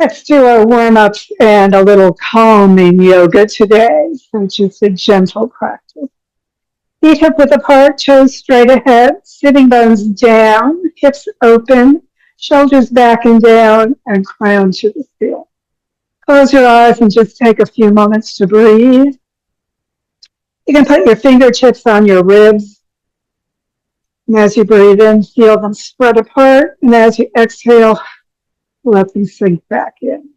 Let's do our warm-ups and a little calming yoga today. So just a gentle practice. Feet hip width apart, toes straight ahead, sitting bones down, hips open, shoulders back and down, and crown to the ceiling. Close your eyes and just take a few moments to breathe. You can put your fingertips on your ribs. And as you breathe in, feel them spread apart. And as you exhale, let them sink back in.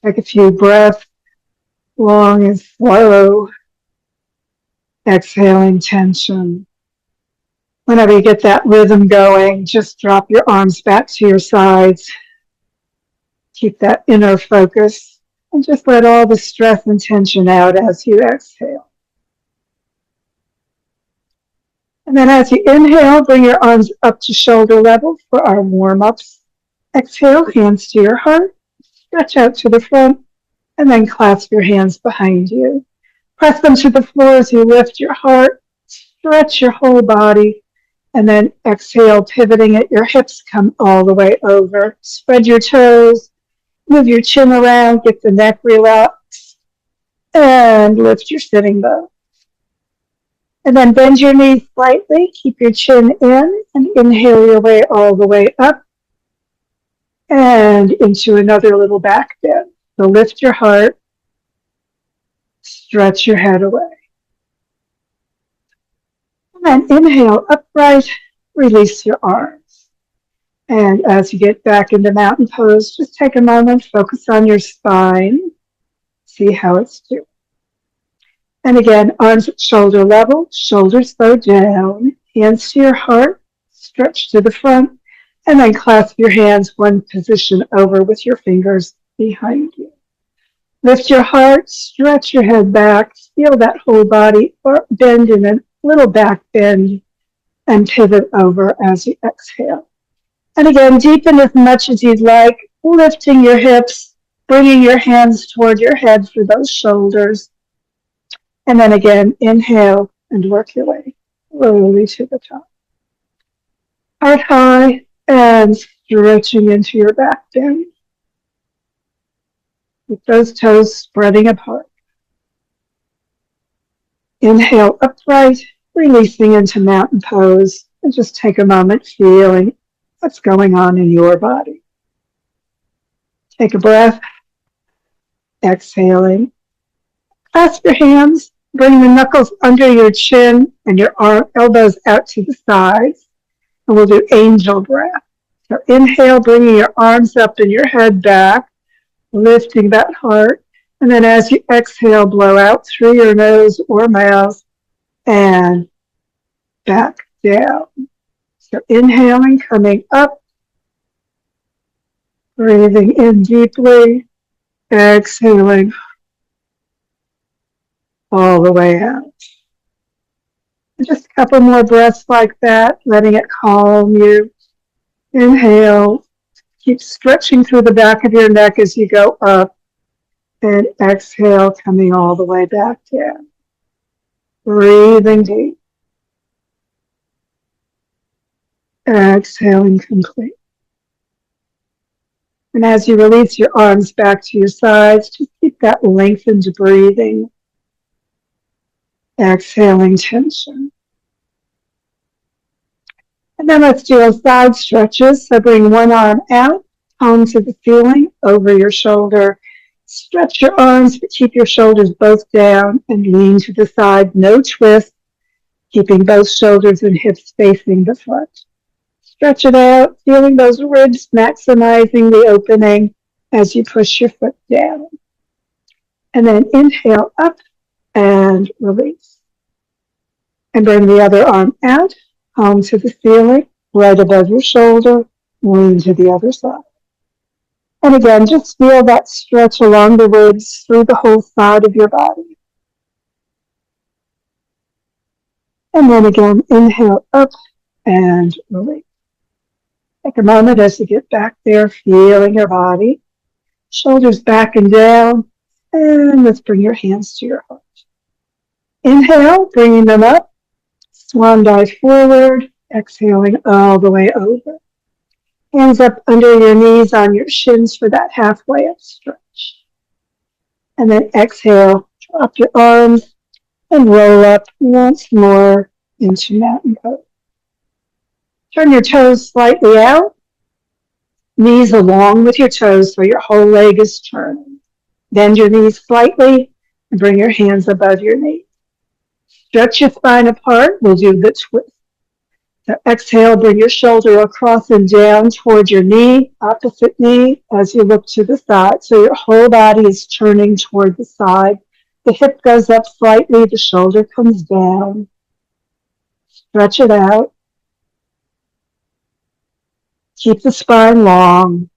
Take a few breaths, long and slow. Exhaling tension. Whenever you get that rhythm going, just drop your arms back to your sides. Keep that inner focus and just let all the stress and tension out as you exhale. And then as you inhale, bring your arms up to shoulder level for our warm-ups. Exhale, hands to your heart. Stretch out to the front and then clasp your hands behind you. Press them to the floor as you lift your heart. Stretch your whole body. And then exhale, pivoting at your hips, come all the way over. Spread your toes. Move your chin around. Get the neck relaxed. And lift your sitting bone. And then bend your knees slightly. Keep your chin in. And inhale your way all the way up. And into another little back bend. So lift your heart. Stretch your head away. And then inhale upright, release your arms. And as you get back into mountain pose, just take a moment, focus on your spine, see how it's doing. And again, arms at shoulder level, shoulders bow down, hands to your heart, stretch to the front, and then clasp your hands one position over with your fingers behind you. Lift your heart, stretch your head back, feel that whole body bend in a little back bend and pivot over as you exhale. And again, deepen as much as you'd like, lifting your hips, bringing your hands toward your head for those shoulders. And then again, inhale and work your way slowly to the top. Heart high and stretching into your back bend. With those toes spreading apart. Inhale upright, releasing into mountain pose, and just take a moment feeling what's going on in your body. Take a breath, exhaling. Clasp your hands, bring the knuckles under your chin and your elbows out to the sides, and we'll do angel breath. So inhale, bringing your arms up and your head back, lifting that heart. And then as you exhale, blow out through your nose or mouth and back down. So inhaling, coming up, breathing in deeply, exhaling all the way out. And just a couple more breaths like that, letting it calm you. Inhale, keep stretching through the back of your neck as you go up. And exhale, coming all the way back down. Breathing deep. Exhaling complete. And as you release your arms back to your sides, just keep that lengthened breathing. Exhaling tension. And then let's do our side stretches. So bring one arm out, palm to the ceiling, over your shoulder. Stretch your arms, but keep your shoulders both down and lean to the side. No twist, keeping both shoulders and hips facing the front. Stretch it out, feeling those ribs, maximizing the opening as you push your foot down. And then inhale up and release. And bring the other arm out, palm to the ceiling, right above your shoulder, lean to the other side. And again, just feel that stretch along the ribs through the whole side of your body. And then again, inhale up and release. Take a moment as you get back there, feeling your body. Shoulders back and down. And let's bring your hands to your heart. Inhale, bringing them up. Swan dive forward, exhaling all the way over. Hands up under your knees on your shins for that halfway up stretch. And then exhale, drop your arms and roll up once more into mountain pose. Turn your toes slightly out, knees along with your toes so your whole leg is turning. Bend your knees slightly and bring your hands above your knees. Stretch your spine apart. We'll do the twist. So exhale, bring your shoulder across and down toward your knee, opposite knee, as you look to the side. So your whole body is turning toward the side. The hip goes up slightly, the shoulder comes down. Stretch it out. Keep the spine long.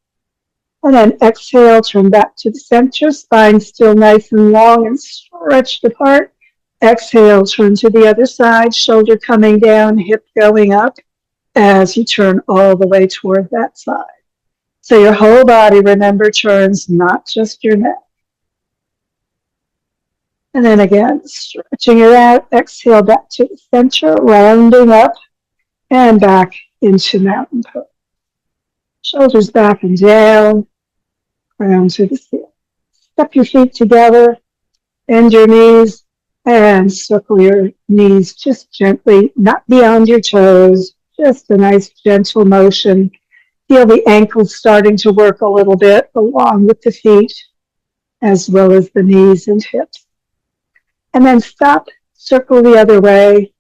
And then exhale, turn back to the center, spine still nice and long and stretched apart. Exhale, turn to the other side, shoulder coming down, hip going up as you turn all the way toward that side. So your whole body, remember, turns, not just your neck. And then again, stretching it out, exhale back to the center, rounding up and back into mountain pose. Shoulders back and down, ground to the ceiling. Step your feet together, bend your knees, and circle your knees just gently, not beyond your toes, just a nice gentle motion. Feel the ankles starting to work a little bit along with the feet, as well as the knees and hips. And then stop, circle the other way,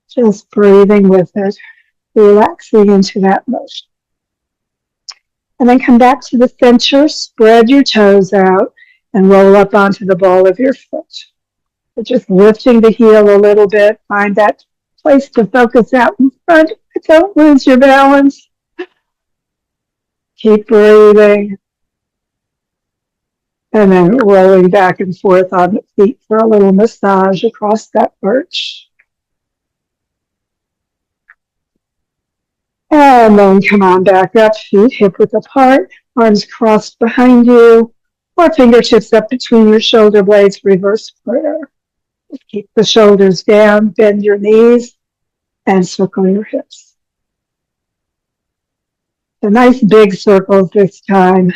just breathing with it, relaxing into that motion. And then come back to the center, spread your toes out, and roll up onto the ball of your foot. So just lifting the heel a little bit, find that place to focus out in front, but don't lose your balance. Keep breathing. And then rolling back and forth on the feet for a little massage across that arch. And then come on back up, feet hip width apart, arms crossed behind you, or fingertips up between your shoulder blades, reverse prayer. Just keep the shoulders down, bend your knees, and circle your hips. So nice big circles this time.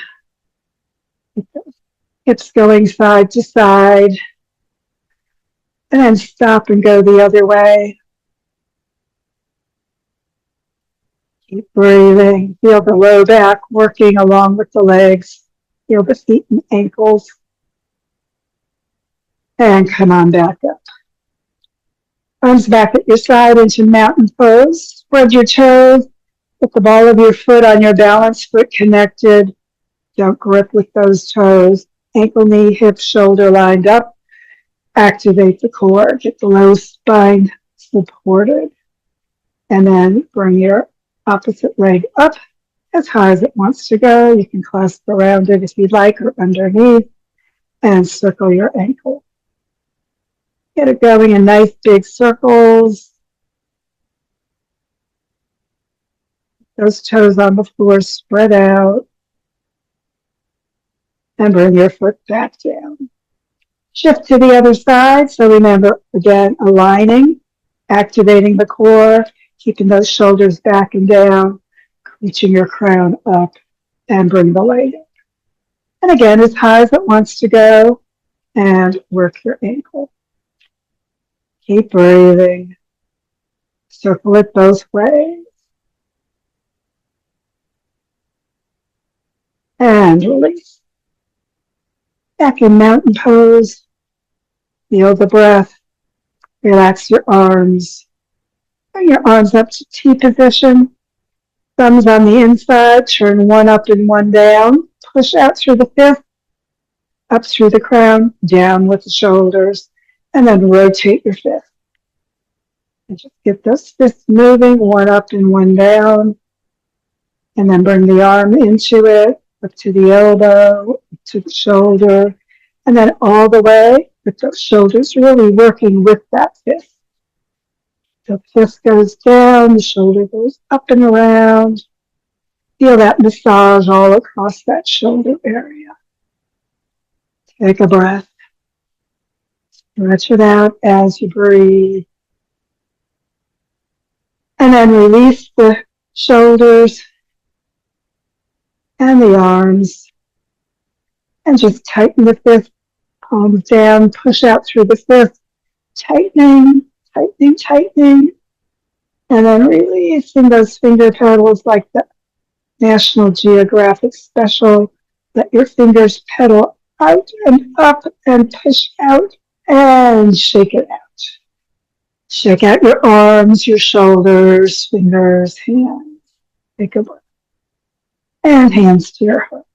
Hips going side to side. And then stop and go the other way. Keep breathing. Feel the low back working along with the legs. Feel the feet and ankles. And come on back up. Arms back at your side into mountain pose. Spread your toes. Put the ball of your foot on your balance foot connected. Don't grip with those toes. Ankle, knee, hip, shoulder lined up. Activate the core. Get the low spine supported. And then bring your opposite leg up as high as it wants to go. You can clasp around it if you'd like or underneath. And circle your ankle. Get it going in nice big circles. Those toes on the floor spread out. And bring your foot back down. Shift to the other side. So remember, again, aligning, activating the core, keeping those shoulders back and down, reaching your crown up, and bring the leg up. And again, as high as it wants to go, and work your ankle. Keep breathing. Circle it both ways. And release. Back in mountain pose. Feel the breath. Relax your arms. Bring your arms up to T position. Thumbs on the inside. Turn one up and one down. Push out through the fifth. Up through the crown. Down with the shoulders. And then rotate your fist. And just get those fists moving. One up and one down. And then bring the arm into it. Up to the elbow, to the shoulder, and then all the way with those shoulders really working with that fist. The fist goes down, the shoulder goes up and around. Feel that massage all across that shoulder area. Take a breath. Stretch it out as you breathe. And then release the shoulders, and the arms. And just tighten the fist, palms down, push out through the fist, tightening, tightening, tightening, and then releasing those finger pedals like the National Geographic special. Let your fingers pedal out and up and push out and shake it out. Shake out your arms, your shoulders, fingers, hands. Take a breath. And hands to your heart.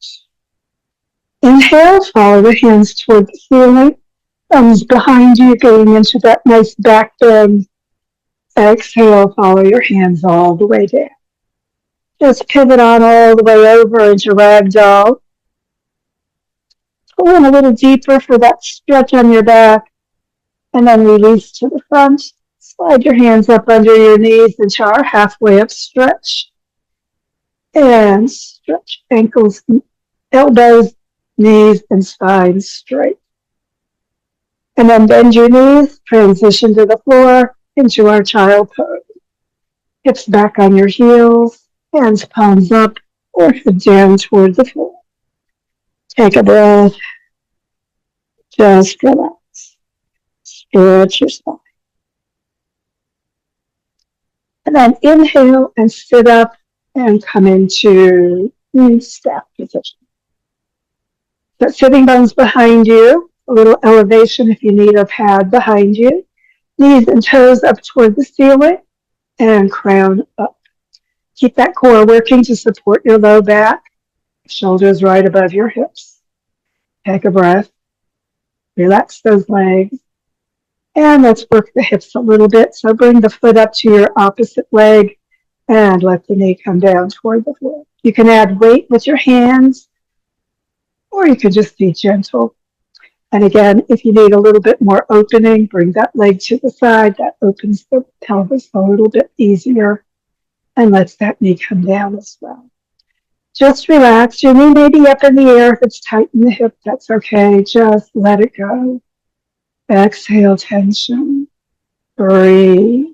Inhale, follow the hands toward the ceiling. Thumbs behind you, going into that nice back bend. Exhale, follow your hands all the way down. Just pivot on all the way over into ragdoll. Pull in a little deeper for that stretch on your back. And then release to the front. Slide your hands up under your knees into our halfway up stretch. And stretch ankles, elbows, knees, and spine straight. And then bend your knees, transition to the floor into our child pose. Hips back on your heels, hands palms up, or head down toward the floor. Take a breath. Just relax. Stretch your spine. And then inhale and sit up and come into staff position. So sitting bones behind you, a little elevation if you need a pad behind you. Knees and toes up toward the ceiling and crown up. Keep that core working to support your low back. Shoulders right above your hips. Take a breath. Relax those legs. And let's work the hips a little bit. So bring the foot up to your opposite leg and let the knee come down toward the floor. You can add weight with your hands, or you can just be gentle. And again, if you need a little bit more opening, bring that leg to the side. That opens the pelvis a little bit easier and lets that knee come down as well. Just relax. Your knee may be up in the air. If it's tight in the hip, that's okay. Just let it go. Exhale tension. Breathe.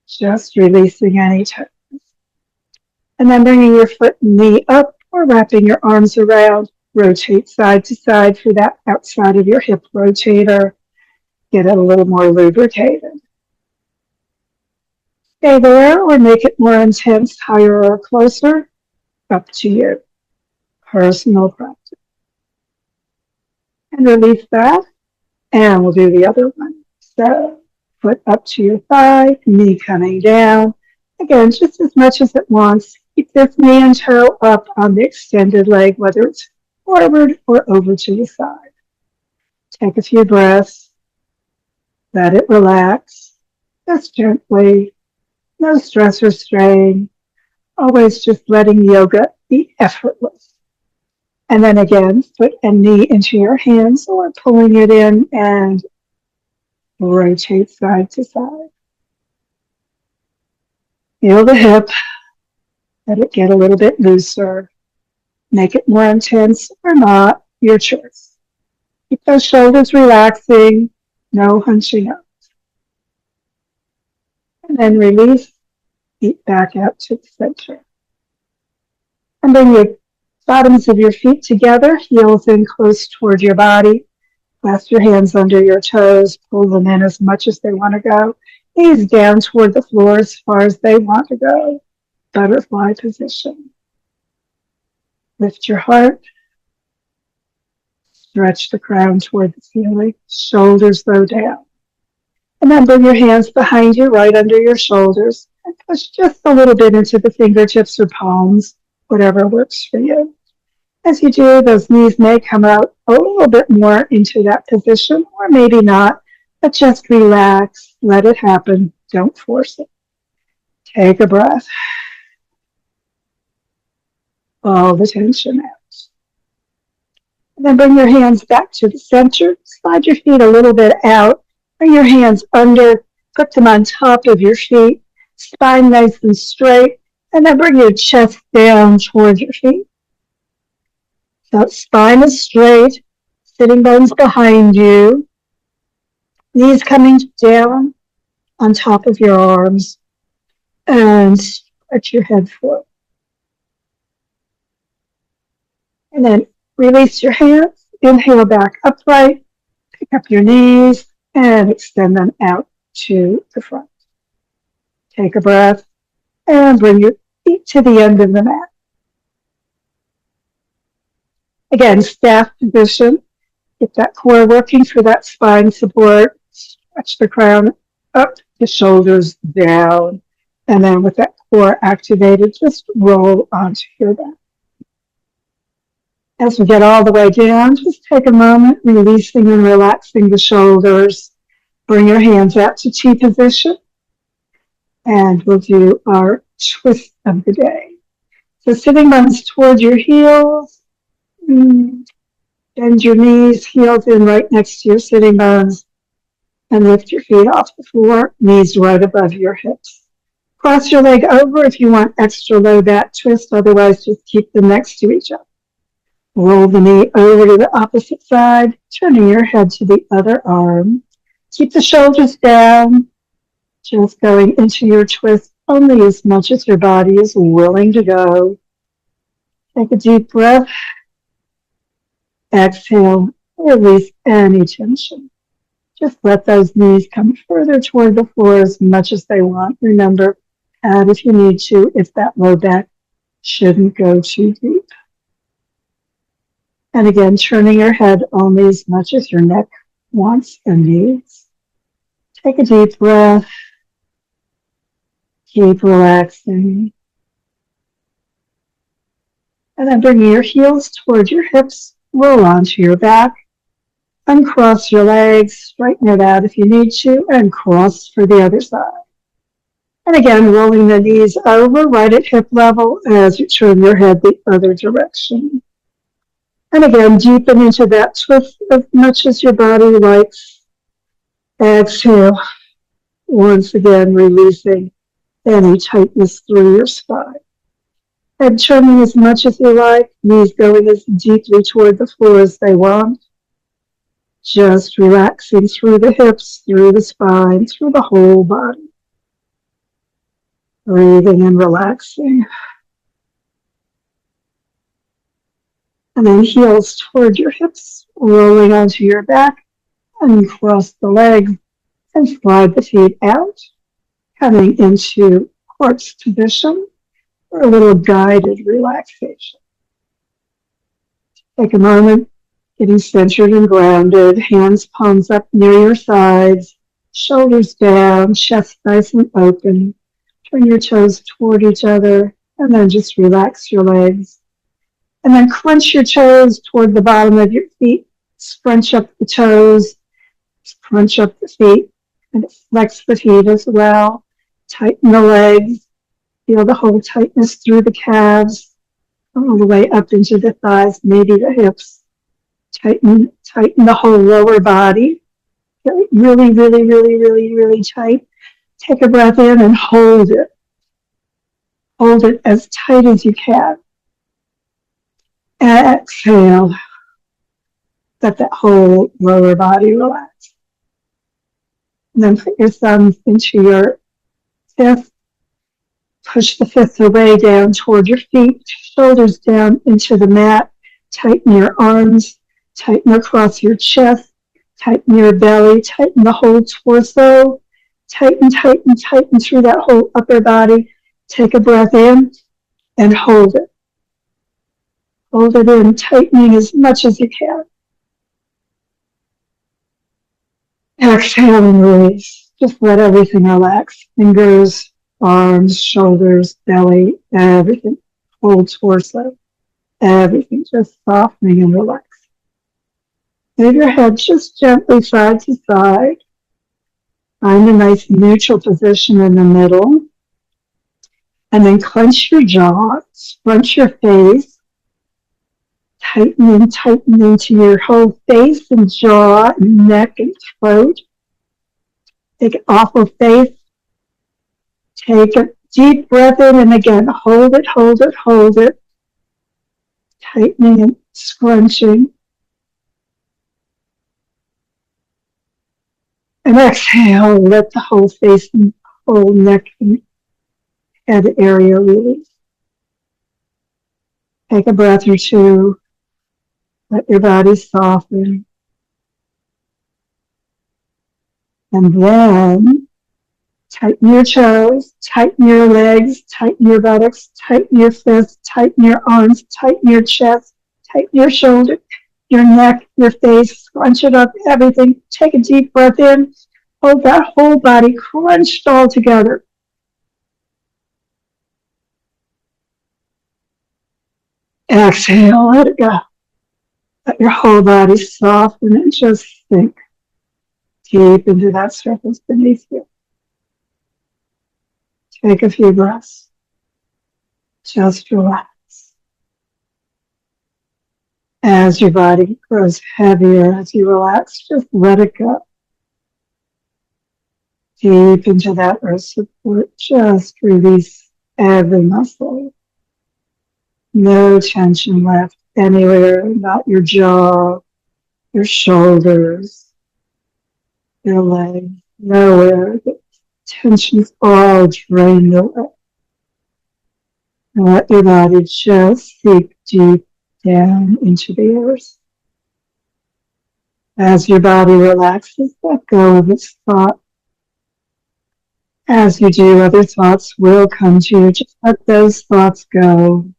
Just releasing any tension. And then bringing your foot and knee up or wrapping your arms around. Rotate side to side for that outside of your hip rotator. Get it a little more lubricated. Stay there or make it more intense, higher or closer. Up to you. Personal practice. And release that. And we'll do the other one. So foot up to your thigh, knee coming down. Again, just as much as it wants. Keep this knee and toe up on the extended leg, whether it's forward or over to the side. Take a few breaths. Let it relax. Just gently. No stress or strain. Always just letting yoga be effortless. And then again, foot and knee into your hands or pulling it in and rotate side to side. Feel the hip. Let it get a little bit looser. Make it more intense or not, your choice. Keep those shoulders relaxing, no hunching up. And then release, feet back out to the center. And bring your bottoms of your feet together, heels in close toward your body. Clasp your hands under your toes, pull them in as much as they want to go. Knees down toward the floor as far as they want to go. Butterfly position. Lift your heart. Stretch the crown toward the ceiling. Shoulders low down. And then bring your hands behind you, right under your shoulders. And push just a little bit into the fingertips or palms, whatever works for you. As you do, those knees may come out a little bit more into that position, or maybe not, but just relax. Let it happen. Don't force it. Take a breath. All the tension out. And then bring your hands back to the center. Slide your feet a little bit out. Bring your hands under. Put them on top of your feet. Spine nice and straight. And then bring your chest down towards your feet. So spine is straight. Sitting bones behind you. Knees coming down on top of your arms. and stretch your head forward. And then release your hands. Inhale back upright. Pick up your knees and extend them out to the front. Take a breath and bring your feet to the end of the mat. Again, staff position. Get that core working for that spine support. Stretch the crown up, the shoulders down. And then with that core activated, just roll onto your back. As we get all the way down, just take a moment, releasing and relaxing the shoulders. Bring your hands out to T position. And we'll do our twist of the day. So sitting bones toward your heels. Bend your knees, heels in right next to your sitting bones. And lift your feet off the floor, knees right above your hips. Cross your leg over if you want extra low back twist, otherwise just keep them next to each other. Roll the knee over to the opposite side, turning your head to the other arm. Keep the shoulders down, just going into your twist only as much as your body is willing to go. Take a deep breath. Exhale, release any tension. Just let those knees come further toward the floor as much as they want. Remember, add if you need to, if that low back shouldn't go too deep. And again, turning your head only as much as your neck wants and needs. Take a deep breath. Keep relaxing. And then bring your heels toward your hips. Roll onto your back. Uncross your legs. Straighten it out if you need to. And cross for the other side. And again, rolling the knees over right at hip level as you turn your head the other direction. And again, deepen into that twist as much as your body likes. Exhale. Once again, releasing any tightness through your spine. Head turning as much as you like. Knees going as deeply toward the floor as they want. Just relaxing through the hips, through the spine, through the whole body. Breathing and relaxing. And then heels toward your hips, rolling onto your back, and cross the legs and slide the feet out, coming into corpse position for a little guided relaxation. Take a moment, getting centered and grounded, hands palms up near your sides, shoulders down, chest nice and open. Turn your toes toward each other, and then just relax your legs. And then crunch your toes toward the bottom of your feet. Scrunch up the toes, scrunch up the feet, and flex the feet as well. Tighten the legs. Feel the whole tightness through the calves, all the way up into the thighs, maybe the hips. Tighten the whole lower body. Get really, really, really, really, really tight. Take a breath in and hold it. Hold it as tight as you can. Exhale. Let that whole lower body relax. And then put your thumbs into your fist. Push the fist away down toward your feet. Shoulders down into the mat. Tighten your arms. Tighten across your chest. Tighten your belly. Tighten the whole torso. Tighten, tighten, tighten through that whole upper body. Take a breath in and hold it. Hold it in, tightening as much as you can. Exhale and release. Just let everything relax. Fingers, arms, shoulders, belly, everything. Whole torso, everything. Just softening and relaxing. Move your head just gently side to side. Find a nice neutral position in the middle. And then clench your jaw, scrunch your face. Tighten into your whole face and jaw and neck and throat. Take it off of face. Take a deep breath in and again, hold it, hold it, hold it. Tightening and scrunching. And exhale, let the whole face and whole neck and head area release. Take a breath or two. Let your body soften. And then tighten your toes, tighten your legs, tighten your buttocks, tighten your fists, tighten your arms, tighten your chest, tighten your shoulder, your neck, your face, scrunch it up, everything. Take a deep breath in. Hold that whole body crunched all together. Exhale, let it go. Let your whole body soften and just sink deep into that surface beneath you. Take a few breaths. Just relax. As your body grows heavier, as you relax, just let it go. Deep into that earth support, just release every muscle. No tension left anywhere, not your jaw, your shoulders, your legs, nowhere. The tension's all drained away. And let your body just sink deep down into the earth. As your body relaxes, let go of its thought. As you do, other thoughts will come to you. Just let those thoughts go.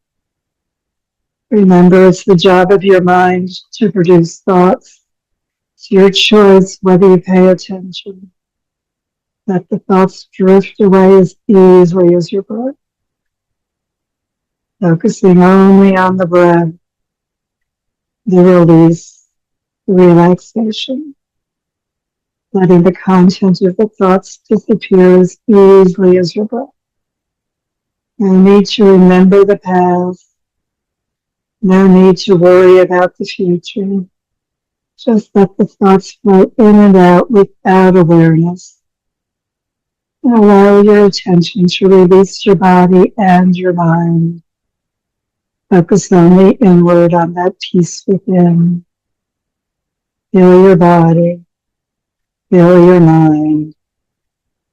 Remember, it's the job of your mind to produce thoughts. It's your choice whether you pay attention. Let the thoughts drift away as easily as your breath. Focusing only on the breath, the release, the relaxation. Letting the content of the thoughts disappear as easily as your breath. No need to remember the past. No need to worry about the future. Just let the thoughts flow in and out without awareness. And allow your attention to release your body and your mind. Focus only inward on that peace within. Feel your body. Feel your mind.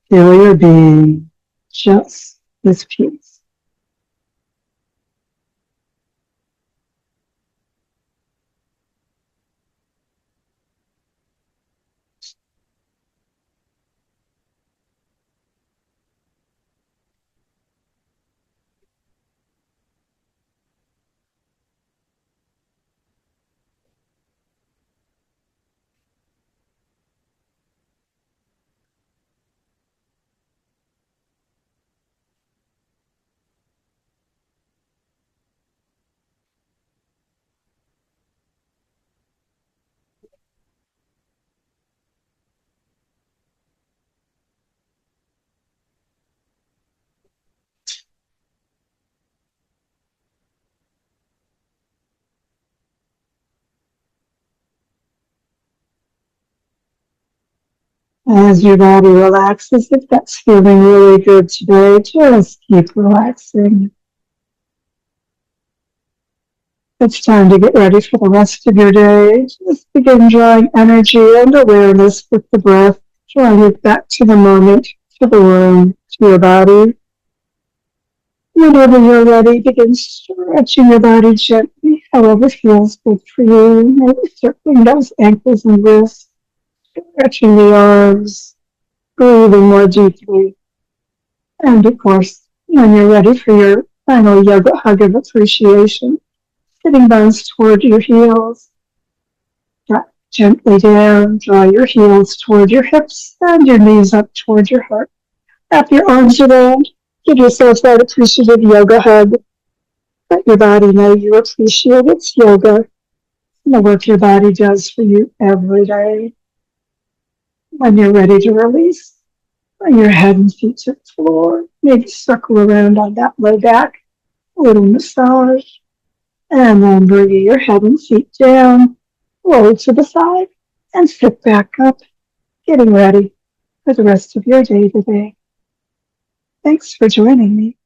Feel your being. Just this peace. As your body relaxes, if that's feeling really good today, just keep relaxing. It's time to get ready for the rest of your day. Just begin drawing energy and awareness with the breath, drawing it back to the moment, to the room, to your body. Whenever you're ready, begin stretching your body gently, however feels good for you. Maybe circling those ankles and wrists, stretching the arms, breathing more deeply. And of course, when you're ready for your final yoga hug of appreciation, sitting bones toward your heels. Drop gently down, draw your heels toward your hips and your knees up toward your heart. Wrap your arms around, give yourself that appreciative yoga hug. Let your body know you appreciate its yoga and the work your body does for you every day. When you're ready to release, bring your head and feet to the floor. Maybe circle around on that low back, a little massage. And then bring your head and feet down, roll to the side, and sit back up, getting ready for the rest of your day today. Thanks for joining me.